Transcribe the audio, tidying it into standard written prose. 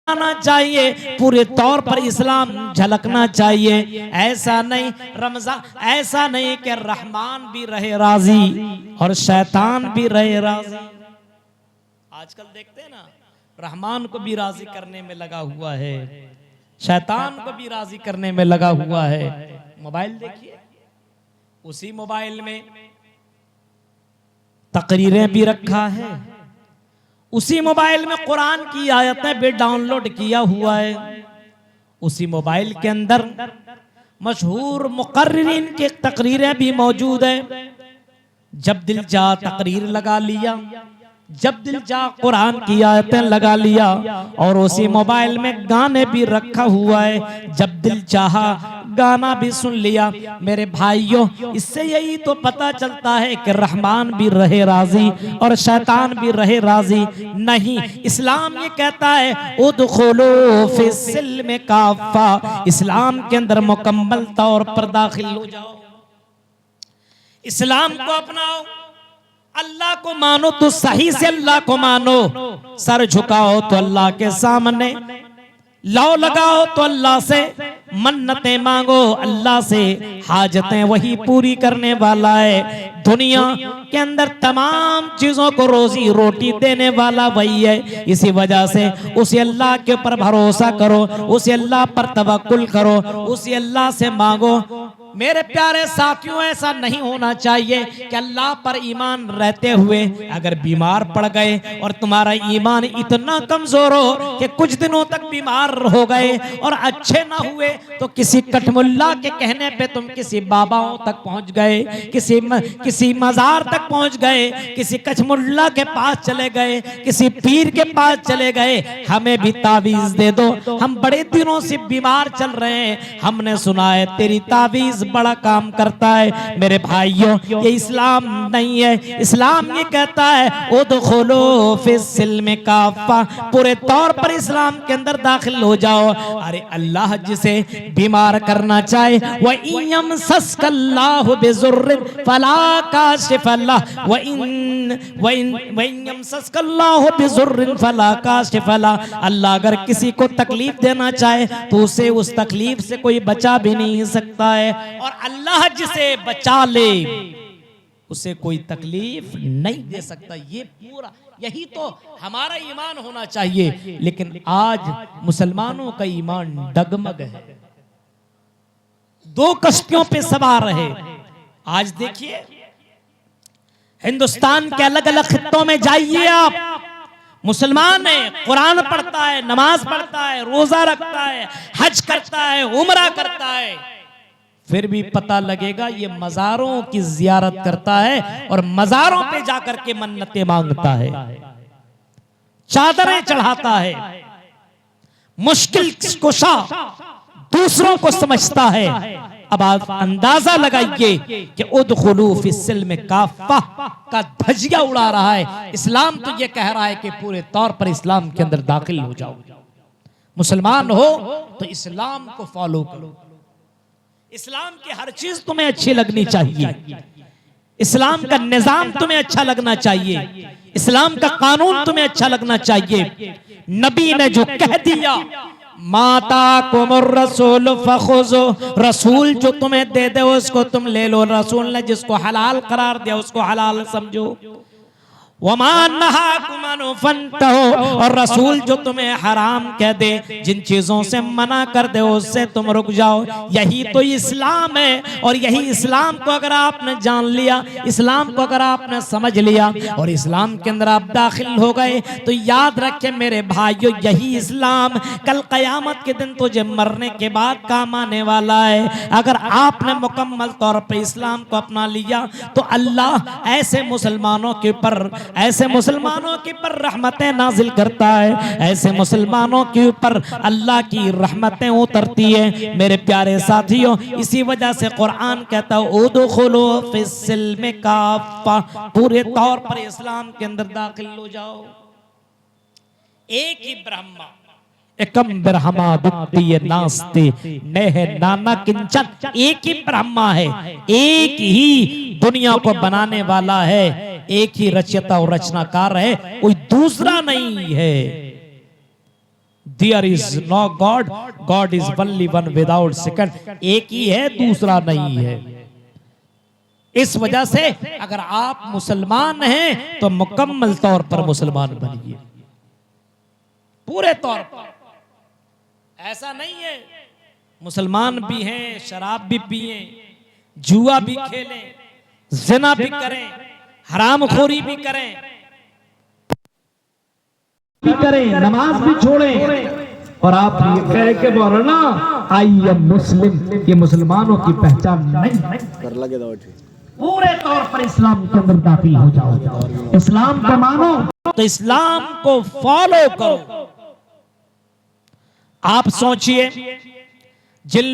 आना चाहिए, पूरे तौर पर इस्लाम झलकना चाहिए। ऐसा नहीं रमजान, ऐसा नहीं कि रहमान भी रहे राजी और शैतान भी रहे राजी। आजकल देखते हैं ना, रहमान को भी राजी करने में लगा हुआ है, शैतान को भी राजी करने में लगा हुआ है। मोबाइल देखिए, उसी मोबाइल में तकरीरें भी रखा है, उसी मोबाइल में कुरान की आयतें भी डाउनलोड किया हुआ है, उसी मोबाइल के अंदर मशहूर मुकर्रिरीन की तकरीरें भी मौजूद है। जब दिल चाहा तकरीर लगा लिया, जब दिल चाहा कुरान की आयतें लगा लिया, और उसी मोबाइल में गाने भी रखा हुआ है, जब दिल चाहा गाना भी सुन लिया। मेरे भाइयों, इससे यही तो पता चलता है कि रहमान भी रहे राजी और शैतान भी रहे राजी। नहीं, इस्लाम ये कहता है उदखुलू फिस्सिल्म काफ़ा, इस्लाम के अंदर मुकम्मल तौर पर दाखिल हो जाओ, इस्लाम को अपनाओ, अल्लाह को मानो तो सही से अल्लाह को मानो, सर झुकाओ तो अल्लाह के सामने, लौ लगाओ तो अल्लाह से मन्नतें मांगो, अल्लाह से हाजतें वही पूरी करने वाला है। दुनिया के अंदर तमाम चीजों को रोजी रोटी देने वाला वही है। इसी वजह से उसी अल्लाह के ऊपर भरोसा करो, उसी अल्लाह पर तवक्कुल करो, उसी अल्लाह से मांगो। मेरे प्यारे साथियों, ऐसा नहीं होना चाहिए कि अल्लाह पर ईमान रहते हुए अगर बीमार पड़ गए और तुम्हारा ईमान इतना कमजोर हो कि कुछ दिनों तक बीमार हो गए और अच्छे ना हुए, तो किसी कठमुल्ला के कहने पे तुम किसी बाबाओं तक पहुंच गए, किसी मजार तक पहुंच गए, किसी कठमुल्ला के पास चले गए, किसी पीर के पास चले गए, हमें भी तावीज दे दो, हम बड़े दिनों से बीमार चल रहे हैं, हमने सुना है तेरी तावीज बड़ा काम करता है। मेरे भाइयों, ये इस्लाम नहीं है। इस्लाम ये कहता है उदखुलू फिस्सिल्म काफ़ा, पूरे तौर पर इस्लाम के अंदर दाखिल हो जाओ। अरे अल्लाह जिसे बीमार करना चाहे, व इन यमसस्कल्लाहु बिज़ुर्रिन फला काशिफ़ लह व इन यमसस्कल्लाहु बिज़ुर्रिन फला काशिफ़ लह, अल्लाह अगर किसी को तकलीफ देना चाहे तो उसे उस तकलीफ से कोई बचा भी नहीं सकता है, और अल्लाह जिसे बचा ले उसे कोई तकलीफ नहीं दे सकता। ये पूरा, यही तो हमारा ईमान होना चाहिए। लेकिन आज मुसलमानों का ईमान डगमग है, दो कश्तियों पे सवार है। आज देखिए, हिंदुस्तान के अलग अलग खित्तों में जाइए आप, मुसलमान है, कुरान पढ़ता है, नमाज पढ़ता है, रोजा रखता है, हज करता है, उमरा करता है, फिर भी पता लगेगा ये मजारों की जियारत करता है और मजारों पे जाकर के मन्नतें मांगता है, चादरें चढ़ाता है, मुश्किल कुशा दूसरों को समझता है। अब आप अंदाजा लगाइए कि उदखुलू फिस्सिल्म काफ़ा का धजिया उड़ा रहा है। इस्लाम तो ये कह रहा है कि पूरे तौर पर इस्लाम के अंदर दाखिल हो जाओ, मुसलमान हो तो इस्लाम को फॉलो करो, इस्लाम की हर चीज तुम्हें अच्छी लगनी चाहिए, इस्लाम का निजाम तुम्हें अच्छा लगना चाहिए, इस्लाम का कानून तुम्हें अच्छा लगना चाहिए। नबी ने जो कह दिया, माता कुमुर रसूल फखुजो, रसूल जो तुम्हें दे दे उसको तुम ले लो, रसूल ने जिसको हलाल करार दिया उसको हलाल समझो। और रसूल जो तुम्हें हराम कह दे, जिन चीजों से मना कर दे उससे तुम रुक जाओ। यही तो इस्लाम है। और यही इस्लाम को अगर आपने जान लिया, इस्लाम को अगर आपने समझ लिया और इस्लाम के अंदर आप दाखिल हो गए, तो याद रखें मेरे भाइयों, यही इस्लाम कल कयामत के दिन तुझे मरने के बाद काम आने वाला है। अगर आपने मुकम्मल तौर पर इस्लाम को अपना लिया तो अल्लाह ऐसे मुसलमानों के ऊपर, ऐसे मुसलमानों के ऊपर रहमतें नाजिल करता है, ऐसे मुसलमानों के ऊपर अल्लाह की रहमतें उतरती है। मेरे प्यारे साथियों, इसी वजह से कुरान कहता है उदखुलू फिस्सिल्म काफ़ा, पूरे तौर पर इस्लाम के अंदर दाखिल हो जाओ। एक ही ब्रह्मा एकम ब्रह्मा द्वितीय नास्ति नेह नाना किंचन, एक ही ब्रह्मा है, एक ही दुनिया को बनाने वाला है, एक ही रचयिता और रचनाकार है, कोई दूसरा नहीं है। There is no god, god is only one without second. एक ही है, दूसरा नहीं है। इस वजह से अगर आप मुसलमान हैं तो मुकम्मल तौर पर मुसलमान बनिए, पूरे तौर पर। ऐसा नहीं है मुसलमान भी हैं, शराब भी पिए, जुआ भी खेलें, जिना भी करें, हरामखोरी भी करें, नमाज भी छोड़ें, और आप ये कह के बोलना आई एम मुस्लिम, ये मुसलमानों की पहचान नहीं। कर लगे पूरे तौर पर इस्लाम के अंदर दाखिल हो जाओ, इस्लाम को मानो, तो इस्लाम को फॉलो करो। आप सोचिए जिन